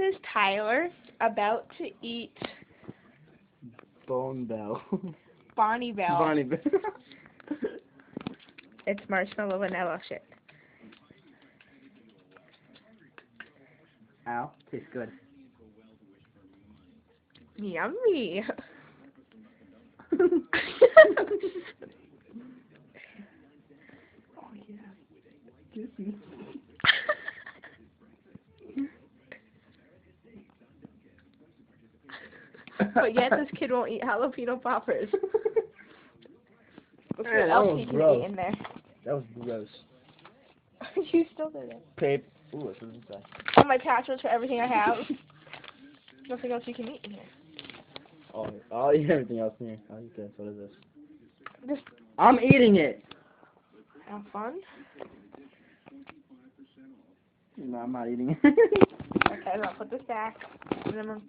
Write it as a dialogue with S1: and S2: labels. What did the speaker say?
S1: is Tyler, about to eat
S2: Bone Bell.
S1: Bonnie Bell.
S2: Bonnie Bell.
S1: It's marshmallow vanilla shit.
S2: Ow, tastes good.
S1: Yummy.
S2: Oh yeah. Kiss me.
S1: But yet this kid won't eat jalapeno poppers. Look
S2: Man,
S1: what
S2: that
S1: else
S2: was
S1: he can
S2: gross.
S1: eat in there.
S2: That was gross.
S1: You still did it.
S2: Pape. Ooh, what's inside?
S1: All my passwords for everything I have. Nothing else you can eat in here.
S2: Oh, I'll eat everything else in here. I'll eat this. What is this?
S1: Just
S2: I'm eating it!
S1: have fun.
S2: No, I'm not eating it.
S1: Okay, I'll put this back. And then